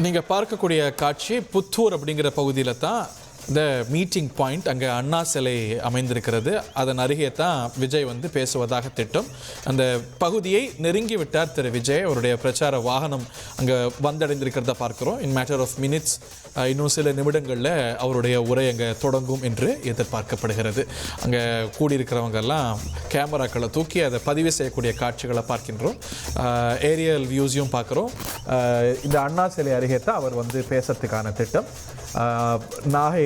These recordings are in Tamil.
நீங்கள் பார்க்கக்கூடிய காட்சி புத்தூர் அப்படிங்கிற பகுதியில் தான் இந்த மீட்டிங் பாயிண்ட். அங்கே அண்ணா சிலை அமைந்திருக்கிறது. அதன் அருகே தான் விஜய் வந்து பேசுவதாக திட்டம். அந்த பகுதியை நெருங்கி விட்டார் திரு விஜய். அவருடைய பிரச்சார வாகனம் அங்கே வந்தடைந்திருக்கிறத பார்க்குறோம். இன் மேட்டர் ஆஃப் மினிட்ஸ், இன்னும் சில நிமிடங்களில் அவருடைய உரை அங்கே தொடங்கும் என்று எதிர்பார்க்கப்படுகிறது. அங்கே கூடியிருக்கிறவங்கெல்லாம் கேமராக்களை தூக்கி அதை பதிவு செய்யக்கூடிய காட்சிகளை பார்க்கின்றோம். ஏரியல் வியூஸையும் பார்க்குறோம். இந்த அண்ணா சிலை அருகே தான் அவர் வந்து பேசுறதுக்கான திட்டம். நாகை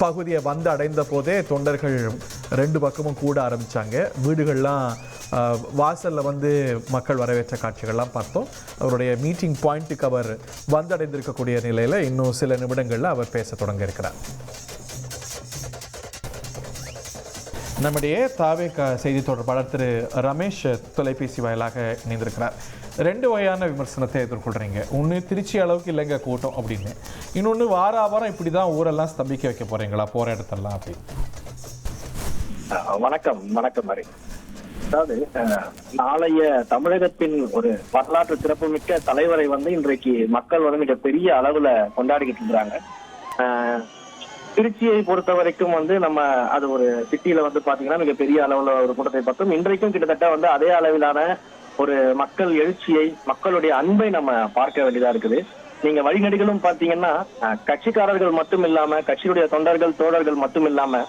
பகுதியை வந்து அடைந்த போதே தொண்டர்கள் ரெண்டு பக்கமும் கூட ஆரம்பித்தாங்க. வீடுகள்லாம் வாசலில் வந்து மக்கள் வரவேற்ற காட்சிகள்லாம் பார்த்தோம். அவருடைய மீட்டிங் பாயிண்ட்டுக்கு அவர் வந்தடைந்திருக்கக்கூடிய நிலையில் இன்னும் சில நிமிடங்களில் அவர் பேச தொடங்க இருக்கிறார். நம்முடைய தாவேக செய்தி தொடர்பாளர் திரு ரமேஷ் தொலைபேசி வாயிலாக இணைந்திருக்கிறார். ரெண்டு வகையான விமர்சனத்தை எதிர்கொள்கிறீங்க. ஒன்று, திருச்சி அளவுக்கு இல்லைங்க கூட்டம் அப்படின்னு. இன்னொன்று, வாரம் இப்படி தான் ஊரெல்லாம் ஸ்தம்பிக்க வைக்க போகிறீங்களா போகிற இடத்தெல்லாம் அப்படின்னு. வணக்கம் மாதிரி. அதாவது நாளைய தமிழகத்தின் ஒரு வரலாற்று சிறப்புமிக்க தலைவரை வந்து இன்றைக்கு மக்கள் வந்து மிகப்பெரிய அளவுல கொண்டாடிக்கிட்டு இருக்கிறாங்க. திருச்சியை பொறுத்த வரைக்கும் வந்து நம்ம அது ஒரு சிட்டியில வந்து பாத்தீங்கன்னா மிகப்பெரிய அளவுல ஒரு கூட்டத்தை பார்த்தோம். இன்றைக்கும் கிட்டத்தட்ட வந்து அதே அளவிலான ஒரு மக்கள் எழுச்சியை, மக்களுடைய அன்பை நம்ம பார்க்க வேண்டியதா இருக்குது. நீங்க வழிநடிகளும் பாத்தீங்கன்னா கட்சிக்காரர்கள் மட்டும் இல்லாம, கட்சியுடைய தொண்டர்கள் தோழர்கள் மட்டும் இல்லாம,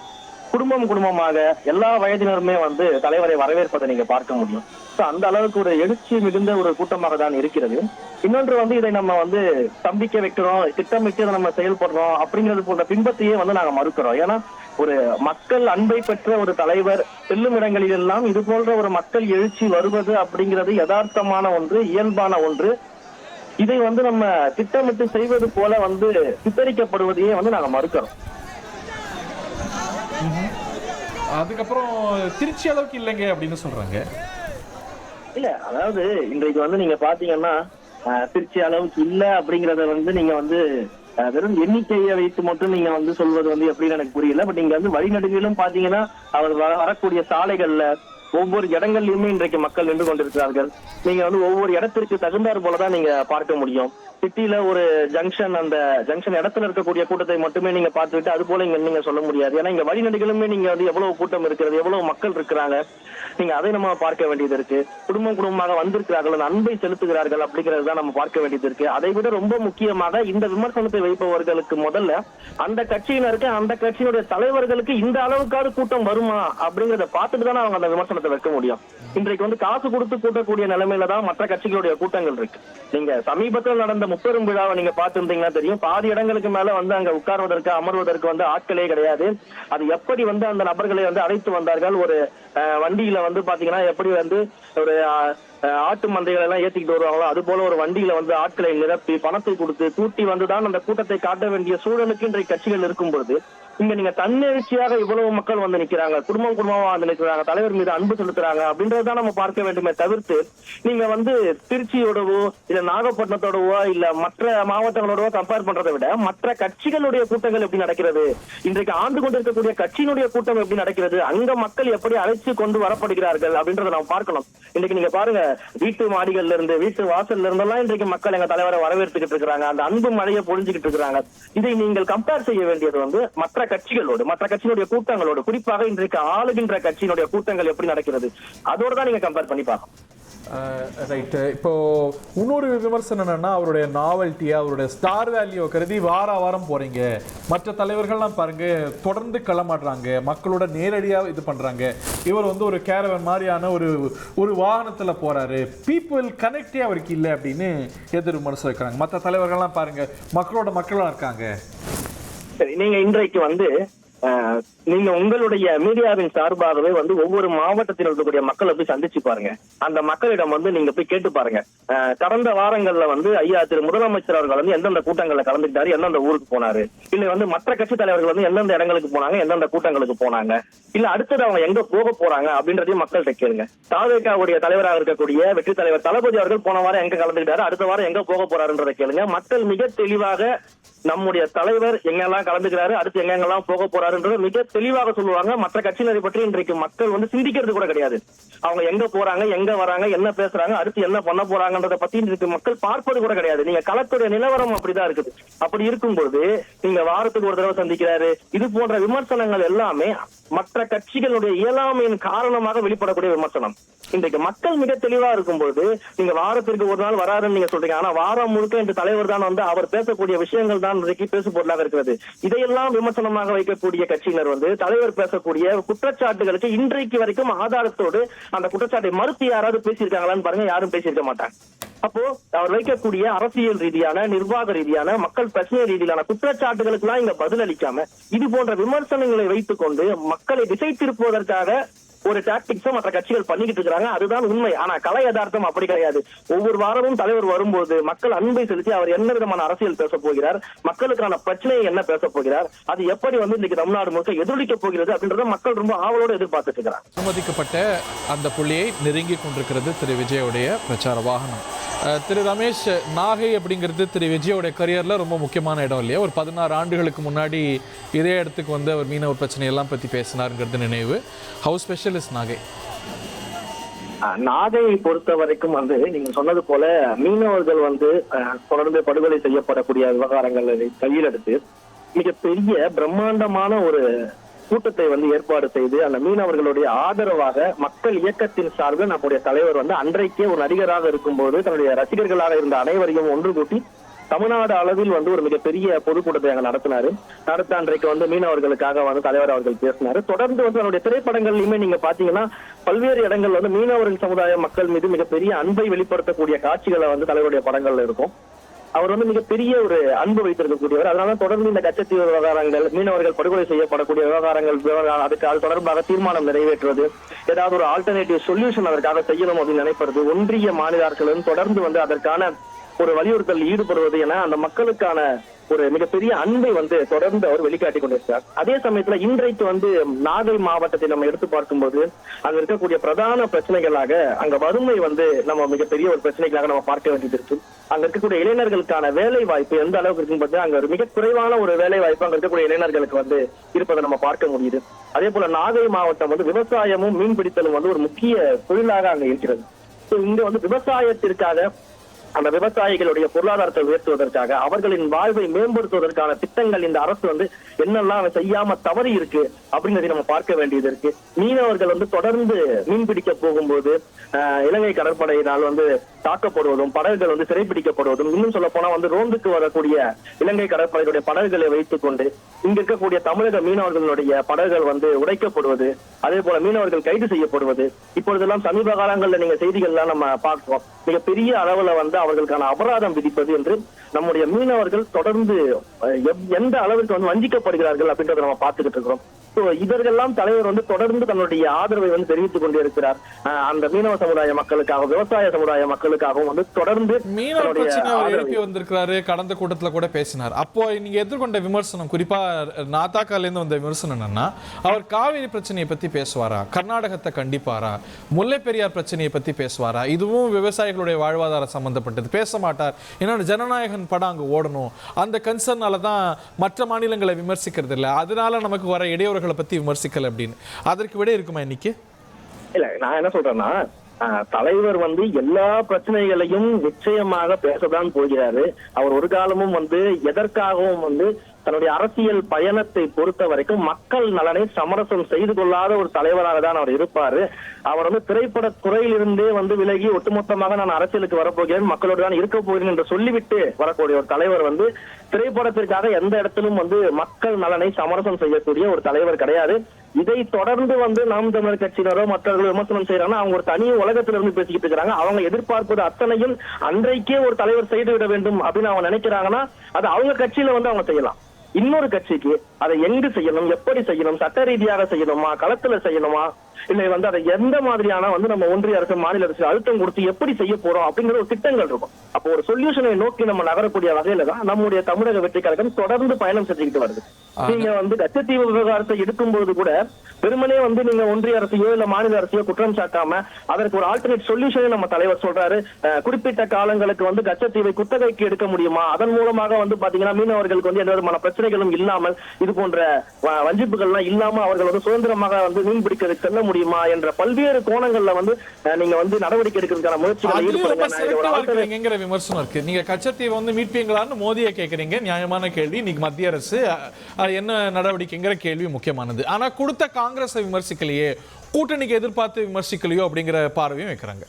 குடும்பமாக எல்லா வயதினருமே வந்து தலைவரை வரவேற்பதை நீங்க பார்க்க முடியும். அந்த அளவுக்கு ஒரு எழுச்சி மிகுந்த ஒரு கூட்டமாக தான் இருக்கிறது. இன்னொன்று வந்து இதை நம்ம வந்து ஸ்தம்பிக்க வைக்கிறோம், திட்டமிட்டு நம்ம செயல்படுறோம் அப்படிங்கிறது போன்ற பிம்பத்தையே வந்து நாங்க மறுக்கிறோம். ஏன்னா ஒரு மக்கள் அன்பை பெற்ற ஒரு தலைவர் செல்லும் இடங்களில் எல்லாம் இது போன்ற ஒரு மக்கள் எழுச்சி வருவது அப்படிங்கிறது யதார்த்தமான ஒன்று, இயல்பான ஒன்று. இதை வந்து நம்ம திட்டமிட்டு செய்வது போல வந்து சித்தரிக்கப்படுவதையே வந்து நாங்க மறுக்கிறோம். அதுக்கப்புறம் திருச்சி அளவுக்கு இல்லைங்க அப்படின்னு சொல்றாங்க. இல்ல, அதாவது இன்றைக்கு வந்து நீங்க பாத்தீங்கன்னா திருச்சி அளவுக்கு இல்ல அப்படிங்கறத வந்து நீங்க வந்து வெறும் எண்ணிக்கையை வைத்து மட்டும் நீங்க வந்து சொல்வது வந்து எப்படின்னு எனக்கு புரியல. பட் நீங்க வந்து வழிநடுகிலும் பாத்தீங்கன்னா அவர் வரக்கூடிய சாலைகள்ல ஒவ்வொரு இடங்கள்லயுமே இன்றைக்கு மக்கள் நின்று கொண்டிருக்கிறார்கள். நீங்க வந்து ஒவ்வொரு இடத்திற்கு தகுந்தாறு போலதான் நீங்க பார்க்க முடியும். சிட்டியில ஒரு ஜங்ஷன், அந்த ஜங்ஷன் இடத்துல இருக்கக்கூடிய கூட்டத்தை மட்டுமே நீங்க பார்த்துட்டு அது போல இங்க நீங்க சொல்ல முடியாது. ஏன்னா இங்க வழிநடுகளுமே நீங்க வந்து எவ்வளவு கூட்டம் இருக்கிறது, எவ்வளவு மக்கள் இருக்கிறாங்க, நீங்க அதை நம்ம பார்க்க வேண்டியது இருக்கு. குடும்பமாக வந்திருக்கிறார்கள், அந்த அன்பை செலுத்துகிறார்கள் அப்படிங்கிறது தான் நம்ம பார்க்க வேண்டியது இருக்கு. அதை விட ரொம்ப முக்கியமாக இந்த விமர்சனத்தை வைப்பவர்களுக்கு முதல்ல அந்த கட்சியினருக்கு, அந்த கட்சியினுடைய தலைவர்களுக்கு இந்த அளவுக்காவது கூட்டம் வருமா அப்படிங்கறத பார்த்துட்டு தானே அவங்க அந்த விமர்சனத்தை வைக்க முடியும். இன்றைக்கு வந்து காசு கொடுத்து கூட்டக்கூடிய நிலைமையில தான் மற்ற கட்சிகளுடைய கூட்டங்கள் இருக்கு. நீங்க சமீபத்தில் நடந்த முப்பெரும் விழாவை நீங்க பார்த்திருந்தீங்கன்னா தெரியும். பாதி இடங்களுக்கு மேல வந்து அங்க உட்கார்வதற்கு, அமர்வதற்கு வந்து ஆட்களே கிடையாது. அது எப்படி வந்து அந்த நபர்களை வந்து அழைத்து வந்தார்கள். ஒரு வண்டியில வந்து பாத்தீங்கன்னா எப்படி வந்து ஒரு ஆட்டு மந்தைகள் எல்லாம் ஏத்திக்கிட்டு வருவாங்களோ அது போல ஒரு வண்டியில வந்து ஆட்களை நிரப்பி பணத்தை கொடுத்து கூட்டி வந்துதான் அந்த கூட்டத்தை காட்ட வேண்டிய சூழலுக்கு இன்றைக்கு கட்சிகள் இருக்கும் பொழுது இங்க நீங்க தன்னெழுச்சியாக இவ்வளவு மக்கள் வந்து நிக்கிறாங்க, குடும்பமா வந்து நிற்கிறாங்க, தலைவர் மீது அன்பு செலுத்துறாங்க அப்படின்றதான் நம்ம பார்க்க வேண்டுமே தவிர்த்து நீங்க வந்து திருச்சியோடவோ இல்ல நாகப்பட்டினத்தோடவோ இல்ல மற்ற மாவட்டங்களோடவோ கம்பேர் பண்றதை விட மற்ற கட்சிகளுடைய கூட்டங்கள் எப்படி நடக்கிறது, இன்றைக்கு ஆண்டு கொண்டிருக்கக்கூடிய கட்சியினுடைய கூட்டம் எப்படி நடக்கிறது, அங்க மக்கள் எப்படி அழைச்சு கொண்டு வரப்படுகிறார்கள் அப்படின்றத நம்ம பார்க்கணும். இன்னைக்கு நீங்க பாருங்க, வீட்டு மாடிகள்ல இருந்து, வீட்டு வாசல்ல இருந்தெல்லாம் இன்றைக்கு மக்கள் எங்க தலைவரை வரவேற்றுக்கிட்டு இருக்கிறாங்க, அந்த அன்பு மழையை பொழிஞ்சுக்கிட்டு இருக்கிறாங்க. இதை நீங்கள் கம்பேர் செய்ய வேண்டியது வந்து மற்ற கட்சிகளோடு, மற்ற கட்சியினுடைய கூட்டங்களோடு, குறிப்பாக இன்றைக்கு ஆளுகின்ற கட்சியினுடைய கூட்டங்கள் எப்படி நடக்கிறது அதோட தான் நீங்க கம்பேர் பண்ணி பார்க்கணும். ரைட். இப்போ இன்னொரு விமர்சனம் என்னன்னா, அவருடைய நாவல்ட்டியா, அவருடைய ஸ்டார் வேல்யூ கருதி வாரம் போறீங்க. மற்ற தலைவர்கள்லாம் பாருங்க தொடர்ந்து களமாடுறாங்க, மக்களோட நேரடியா இது பண்றாங்க. இவர் வந்து ஒரு கேரவன் மாதிரியான ஒரு வாகனத்துல போறாரு, பீப்புள் கனெக்டே அவருக்கு இல்லை அப்படின்னு எதிர் விமர்சனம் வைக்கிறாங்க. மற்ற தலைவர்கள்லாம் பாருங்க மக்களா இருக்காங்க. சரி, நீங்க இன்றைக்கு வந்து நீங்க உங்களுடைய மீடியாவின் சார்பாகவே வந்து ஒவ்வொரு மாவட்டத்தில் இருக்கக்கூடிய மக்களை போய் சந்திச்சு பாருங்க. அந்த மக்களிடம் வந்து நீங்க போய் கேட்டு பாருங்க. கடந்த வாரங்கள்ல வந்து ஐயா திரு முதலமைச்சர் அவர்கள் வந்து எந்தெந்த கூட்டங்கள்ல கலந்துக்கிட்டாரு, எந்தெந்த ஊருக்கு போனாரு, இல்ல வந்து மற்ற கட்சி தலைவர்கள் வந்து எந்தெந்த இடங்களுக்கு போனாங்க, எந்தெந்த கூட்டங்களுக்கு போனாங்க, இல்ல அடுத்தது அவங்க எங்க போக போறாங்க அப்படின்றதையும் மக்கள்கிட்ட கேளுங்க. தாவேகாவுடைய தலைவராக இருக்கக்கூடிய வெற்றி தலைவர் தளபதி அவர்கள் போன வாரம் எங்க கலந்துக்கிட்டாரு, அடுத்த வாரம் எங்க போக போறாருன்றதை கேளுங்க. மக்கள் மிக தெளிவாக நம்முடைய தலைவர் எங்கெல்லாம் கலந்துக்கிறாரு, அடுத்து எங்கெல்லாம் போக போறாரு போறாருன்றத மிக தெளிவாக சொல்லுவாங்க. மற்ற கட்சியினரை பற்றி இன்றைக்கு மக்கள் வந்து சிந்திக்கிறது கூட கிடையாது. அவங்க எங்க போறாங்க, எங்க வராங்க, என்ன பேசுறாங்க, அடுத்து என்ன பண்ண போறாங்கன்றத பத்தி இன்றைக்கு மக்கள் பார்ப்பது கூட கிடையாது. நீங்க களத்துடைய நிலவரம் அப்படிதான் இருக்குது. அப்படி இருக்கும்போது நீங்க வாரத்துக்கு ஒரு தடவை சந்திக்கிறாரு, இது போன்ற விமர்சனங்கள் எல்லாமே மற்ற கட்சிகளுடைய இயலாமையின் காரணமாக வெளிப்படக்கூடிய விமர்சனம். இன்றைக்கு மக்கள் மிக தெளிவா இருக்கும்போது நீங்க வாரத்திற்கு ஒரு நாள் வராருன்னு நீங்க சொல்றீங்க. ஆனா வாரம் முழுக்க இந்த தலைவர் தான் வந்து அவர் பேசக்கூடிய விஷயங்கள் தான் இன்றைக்கு பேசு பொருளாக இருக்கிறது. இதையெல்லாம் விமர்சனமாக வைக்கக்கூடிய கட்சியினர் வந்து தலைவர் பேசக்கூடிய குற்றச்சாட்டுகளுக்கு இன்றைக்கு வரைக்கும் ஆதாரத்தோடு அந்த குற்றச்சாட்டை மறுத்து யாராவது பேசியிருக்காங்களான்னு பாருங்க, யாரும் பேசியிருக்க மாட்டாங்க. அப்போ அவர் வைக்கக்கூடிய அரசியல் ரீதியான, நிர்வாக ரீதியான, மக்கள் பிரச்சனை ரீதியிலான குற்றச்சாட்டுகளுக்கு எல்லாம் இங்க பதில் அளிக்காம இது போன்ற விமர்சனங்களை வைத்துக் கொண்டு மக்களை திசை திருப்புவதற்காக ஒரு டாக்டிக்ஸும் மற்ற கட்சிகள் பண்ணிக்கிட்டு இருக்காங்க. அதுதான் உண்மை. ஆனா கலை யதார்த்தம் அப்படி கிடையாது. ஒவ்வொரு வாரமும் தலைவர் வரும்போது மக்கள் அன்பை செலுத்தி அவர் என்ன விதமான அரசியல் பேச போகிறார், மக்களுக்கான பிரச்சனையை என்ன பேச போகிறார், அது எப்படி வந்து இன்னைக்கு தமிழ்நாடு முழுக்க எதிரொலிக்க போகிறது அப்படின்றத மக்கள் ரொம்ப ஆவலோடு எதிர்பார்த்துட்டு இருக்கிறார். அனுமதிக்கப்பட்ட அந்த புள்ளியை நெருங்கி கொண்டிருக்கிறது திரு விஜயோடைய பிரச்சார வாகனம். திரு ரமேஷ், நாகை அப்படிங்கிறது திரு விஜயோடைய கரியர்ல ரொம்ப முக்கியமான இடம் இல்லையா? ஒரு 16 ஆண்டுகளுக்கு முன்னாடி இதே இடத்துக்கு வந்து அவர் மீனவர் பிரச்சனையெல்லாம் பற்றி பேசினாருங்கிறது நினைவு. How special is Nagai? நாகையை பொறுத்த வரைக்கும் வந்து நீங்க சொன்னது போல மீனவர்கள் வந்து தொடர்ந்து படுகொலை செய்யப்படக்கூடிய விவகாரங்களை கையில் எடுத்து மிகப்பெரிய பிரம்மாண்டமான ஒரு கூட்டத்தை வந்து ஏற்பாடு செய்து அந்த மீனவர்களுடைய ஆதரவாக மக்கள் இயக்கத்தின் சார்பில் நம்முடைய தலைவர் வந்து அன்றைக்கே ஒரு நடிகராக இருக்கும்போது தன்னுடைய ரசிகர்களாக இருந்த அனைவரையும் ஒன்று கூட்டி தமிழ்நாடு அளவில் வந்து ஒரு மிகப்பெரிய பொதுக்கூட்டத்தை அங்க நடத்தினாரு. அன்றைக்கு வந்து மீனவர்களுக்காக வந்து தலைவர் அவர்கள் பேசினாரு. தொடர்ந்து வந்து அவருடைய திரைப்படங்கள்லயுமே நீங்க பாத்தீங்கன்னா பல்வேறு இடங்கள் வந்து மீனவர்கள் சமுதாய மக்கள் மீது மிகப்பெரிய அன்பை வெளிப்படுத்தக்கூடிய காட்சிகளை வந்து தலைவருடைய படங்கள்ல இருக்கும். அவர் வந்து மிகப்பெரிய ஒரு அன்பு வைத்திருக்கக்கூடியவர். அதனால தொடர்ந்து இந்த கச்சத்தீவு விவகாரங்கள், மீனவர்கள் படுகொலை செய்யப்படக்கூடிய விவகாரங்கள், அதுக்கு அது தொடர்பாக தீர்மானம் நிறைவேற்றுவது, ஏதாவது ஒரு ஆல்டர்னேட்டிவ் சொல்யூஷன் அதற்காக செய்யணும் அப்படின்னு நினைப்பது, ஒன்றிய மாநில அரசுகளும் தொடர்ந்து வந்து அதற்கான ஒரு வலியுறுத்தல் ஈடுபடுவது என அந்த மக்களுக்கான ஒரு மிகப்பெரிய அன்பை வந்து தொடர்ந்து அவர் வெளிக்காட்டி கொண்டிருக்கிறார். அதே சமயத்துல இன்றைக்கு வந்து நாகை மாவட்டத்தை நம்ம எடுத்து பார்க்கும்போது அங்க இருக்கக்கூடிய பிரதான பிரச்சனைகளாக அங்க வறுமை வந்து நம்ம மிகப்பெரிய ஒரு பிரச்சனைகளாக நம்ம பார்க்க வேண்டியது இருக்கு. அங்க இருக்கக்கூடிய இளைஞர்களுக்கான வேலை வாய்ப்பு எந்த அளவுக்கு இருக்குன்னு பார்த்தா அங்க ஒரு மிக குறைவான ஒரு வேலை வாய்ப்பு அங்க இருக்கக்கூடிய இளைஞர்களுக்கு வந்து இருப்பதை நம்ம பார்க்க முடியுது. அதே போல நாகை மாவட்டம் வந்து விவசாயமும் மீன்பிடித்தலும் வந்து ஒரு முக்கிய தொழிலாக அங்க இருக்கிறது. இங்க வந்து விவசாயத்திற்காக அந்த விவசாயிகளுடைய பொருளாதாரத்தை உயர்த்துவதற்காக அவர்களின் வாழ்வை மேம்படுத்துவதற்கான திட்டங்கள் இந்த அரசு வந்து என்னெல்லாம் செய்யாம தவறி இருக்கு அப்படிங்கறதை நம்ம பார்க்க வேண்டியது இருக்கு. மீனவர்கள் வந்து தொடர்ந்து மீன் பிடிக்க போகும்போது இலங்கை கடற்படையினால் வந்து தாக்கப்படுவதும், படகுகள் வந்து சிறைப்பிடிக்கப்படுவதும், இன்னும் சொல்ல போனா வந்து ரோந்துக்கு வரக்கூடிய இலங்கை கடற்படையுடைய படகுகளை வைத்துக் கொண்டு இங்க இருக்கக்கூடிய தமிழக மீனவர்களுடைய படகுகள் வந்து உடைக்கப்படுவது, அதே போல மீனவர்கள் கைது செய்யப்படுவது, இப்பொழுதெல்லாம் சமீப காலங்கள்ல நீங்க செய்திகள்லாம் நம்ம பார்க்கிறோம். மிகப்பெரிய அளவுல வந்து அவர்களுக்கான அபராதம் விதிப்பது என்று நம்முடைய மீனவர்கள் தொடர்ந்து எந்த அளவிற்கு வந்து வஞ்சிக்கப்படுகிறார்கள் அப்படின்றத நம்ம பார்த்துக்கிட்டு இருக்கிறோம். இதற்கெல்லாம் தலைவர் வந்து தொடர்ந்து தன்னுடைய ஆதரவை வந்து தெரிவித்துக் கொண்டே இருக்கிறார். அந்த மீனவ சமுதாய மக்களுக்காக, விவசாய சமுதாய மக்களுக்காகவும் வந்து தொடர்ந்து மீனவ பிரச்சனை எழுப்பி வந்திருக்கிறாரு. கடந்த கூட்டத்துல கூட பேசினார். அப்போ நீங்க எதிர்கொண்ட விமர்சனம், குறிப்பா நாத்தாக்கால இருந்து வந்த விமர்சனம் என்னன்னா, அவர் காவிரி பிரச்சனையை பத்தி பேசுவாரா, கர்நாடகத்தை கண்டிப்பாரா, முல்லை பெரியார் பிரச்சனையை பத்தி பேசுவாரா, இதுவும் விவசாயிகளுடைய வாழ்வாதாரம் சம்பந்தப்பட்டது, பேச மாட்டார். ஏன்னா ஜனநாயகன் படம் அங்க ஓடணும், அந்த கன்சர்னால தான் மற்ற மாநிலங்களை விமர்சிக்கிறது இல்லை, அதனால நமக்கு வர இடையூறுகளை பத்தி விமர்சிக்கல அப்படின்னு. அதற்கு விட இருக்குமா இன்னைக்கு? இல்ல, நான் என்ன சொல்றேன்னா, தலைவர் வந்து எல்லா பிரச்சனைகளையும் நிச்சயமாக பேசதான் போகிறாரு. அவர் ஒரு காலமும் வந்து எதற்காகவும் வந்து தன்னுடைய அரசியல் பயணத்தை பொறுத்த வரைக்கும் மக்கள் நலனை சமரசம் செய்து கொள்ளாத ஒரு தலைவராக தான் அவர் இருப்பாரு. அவர் வந்து திரைப்பட துறையிலிருந்தே வந்து விலகி ஒட்டுமொத்தமாக நான் அரசியலுக்கு வரப்போகிறேன், மக்களோடு தான் இருக்க போகிறேன் என்று சொல்லிவிட்டு வரக்கூடிய ஒரு தலைவர் வந்து திரைப்படத்திற்காக எந்த இடத்திலும் வந்து மக்கள் நலனை சமரசம் செய்யக்கூடிய ஒரு தலைவர் கிடையாது. இதை தொடர்ந்து வந்து நாம் தமிழர் கட்சியினரோ மற்றவர்கள் விமர்சனம் செய்யறாங்கன்னா அவங்க ஒரு தனி உலகத்திலிருந்து பேசிக்கிட்டு இருக்கிறாங்க. அவங்க எதிர்பார்ப்பது அத்தனையும் அன்றைக்கே ஒரு தலைவர் செய்துவிட வேண்டும் அப்படின்னு அவங்க நினைக்கிறாங்கன்னா அது அவங்க கட்சியில வந்து அவங்க செய்யலாம். இன்னொரு கட்சிக்கு அதை எங்கு செய்யணும், எப்படி செய்யணும், சட்ட ரீதியாக செய்யணுமா, களத்துல செய்யணுமா, இல்லை வந்து அதை எந்த மாதிரியான வந்து நம்ம ஒன்றிய அரசு மாநில அரசு அழுத்தம் கொடுத்து எப்படி செய்ய போறோம் அப்படிங்கிற ஒரு திட்டங்கள் இருக்கும். அப்போ ஒரு சொல்யூஷனை நோக்கி நம்ம நகரக்கூடிய வகையில தான் நம்முடைய தமிழக வெற்றி கழகம் தொடர்ந்து பயணம் செஞ்சுக்கிட்டு வருது. நீங்க வந்து கச்சத்தீவு விவகாரத்தை எடுக்கும்போது கூட வெறுமனே வந்து நீங்க ஒன்றிய அரசையோ இல்ல மாநில அரசையோ குற்றம் சாட்டாம அதற்கு ஒரு ஆல்டர்னேட் சொல்யூஷனை நம்ம தலைவர் சொல்றாரு. குறிப்பிட்ட காலங்களுக்கு வந்து கச்சத்தீவை குத்தகைக்கு எடுக்க முடியுமா, அதன் மூலமாக வந்து பாத்தீங்கன்னா மீனவர்களுக்கு வந்து எந்த விதமான பிரச்சனைகளும் இல்லாமல் இது போன்ற வஞ்சிப்புகள்லாம் இல்லாம அவர்கள் வந்து சுதந்திரமாக வந்து மீன் பிடிக்கிறதுக்கு செல்ல முடியுமா என்ற பல்வேறு கோணங்கள்ல வந்து நீங்க வந்து நடவடிக்கை எடுக்கிறதுக்கான முயற்சிகளை ஈடுபடுங்க விமர்சனம் இருக்கு. நீங்க கச்சத்தீவை வந்து மீட்பீங்களான்னு மோதியை கேட்கறீங்க, நியாயமான கேள்வி. இன்னைக்கு மத்திய அரசு என்ன நடவடிக்கைங்கிற கேள்வி முக்கியமானது. ஆனா கொடுத்த காங்கிரஸை விமர்சிக்கலையே, கூட்டணிக்கு எதிர்பார்த்து விமர்சிக்கலையோ அப்படிங்கிற பார்வையும் வைக்கிறாங்க.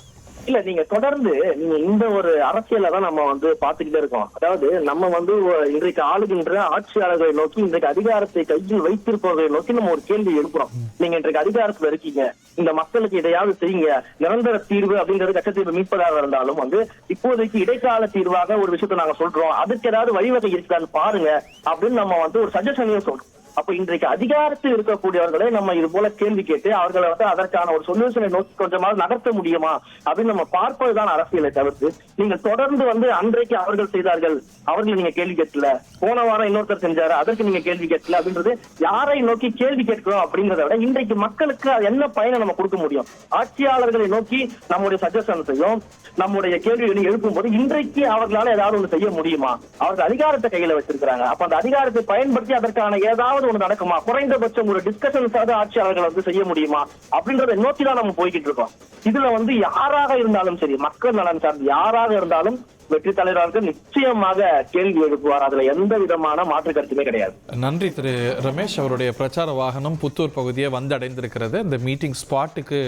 இல்ல நீங்க தொடர்ந்து நீங்க இந்த ஒரு அரசியலை தான் நம்ம வந்து பாத்துக்கிட்டே இருக்கோம். அதாவது நம்ம வந்து இன்றைக்கு ஆளுகின்ற ஆட்சியாளர்களை நோக்கி இன்றைக்கு அதிகாரத்தை கையில் வைத்திருப்பவர்களை நோக்கி நம்ம ஒரு கேள்வி எழுப்புறோம். நீங்க இன்றைக்கு அதிகாரத்துல இருக்கீங்க, இந்த மக்களுக்கு இதையாவது செய்யுங்க. நிரந்தர தீர்வு அப்படிங்கிறது கச்சத்தீவு மீட்பதாக இருந்தாலும் வந்து இப்போதைக்கு இடைக்கால தீர்வாக ஒரு விஷயத்தை நாங்க சொல்றோம், அதுக்கு ஏதாவது வழிவகை இருக்கான்னு பாருங்க அப்படின்னு நம்ம வந்து ஒரு சஜஷனையும் சொல்றோம். அப்ப இன்றைக்கு அதிகாரத்தில் இருக்கக்கூடியவர்களை நம்ம இது போல கேள்வி கேட்டு அவர்களை வந்து அதற்கான ஒரு சொல்யூஷனை நோக்கி கொஞ்சமாவது நகர்த்த முடியுமா அப்படின்னு நம்ம பார்ப்பதுதான் அரசியலை தவிர்த்து நீங்கள் தொடர்ந்து வந்து அன்றைக்கு அவர்கள் செய்தார்கள் அவர்கள் நீங்க கேள்வி கேட்கல, போன வாரம் இன்னொருத்தர் செஞ்சாரு அதற்கு நீங்க கேள்வி கேட்கல அப்படின்றது யாரை நோக்கி கேள்வி கேட்கிறோம் அப்படிங்கிறத விட இன்றைக்கு மக்களுக்கு என்ன பயனை நம்ம கொடுக்க முடியும்? ஆட்சியாளர்களை நோக்கி நம்முடைய சஜஷன்ஸையும் நம்முடைய கேள்விகளையும் எழுப்பும் போது இன்றைக்கு அவர்களால ஏதாவது ஒண்ணு செய்ய முடியுமா? அவர்கள் அதிகாரத்தை கையில வச்சிருக்கிறாங்க. அப்ப அந்த அதிகாரத்தை பயன்படுத்தி அதற்கான ஏதாவது ஒண்ணு நடக்குமா? குறைந்தபட்சம் ஒரு டிஸ்கஷன்ஸ் ஆட்சியாளர்கள் வந்து செய்ய முடியுமா அப்படின்றத நோக்கிதான் நம்ம போய்கிட்டு இருக்கோம். இதுல வந்து யாராக இருந்தாலும் சரி, மக்கள் நலன் சார்ந்து யாராக இருந்தாலும் வெற்றி தலைவர்கள் நிச்சயமாக கேள்வி எழுப்புவார். அதுல எந்த விதமான மாற்று கருத்துமே கிடையாது. நன்றி திரு ரமேஷ். அவருடைய பிரச்சார வாகனம் புத்தூர் பகுதியை வந்தடைந்திருக்கிறது. இந்த மீட்டிங் ஸ்பாட்டுக்கு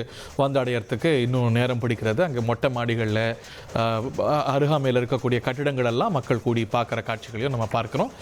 வந்தடையறதுக்கு இன்னும் நேரம் பிடிக்கிறது. அங்கே மொட்டை மாடிகளில் அருகாமையில் இருக்கக்கூடிய கட்டிடங்கள் எல்லாம் மக்கள் கூடி பார்க்குற காட்சிகளையும் நம்ம பார்க்கிறோம்.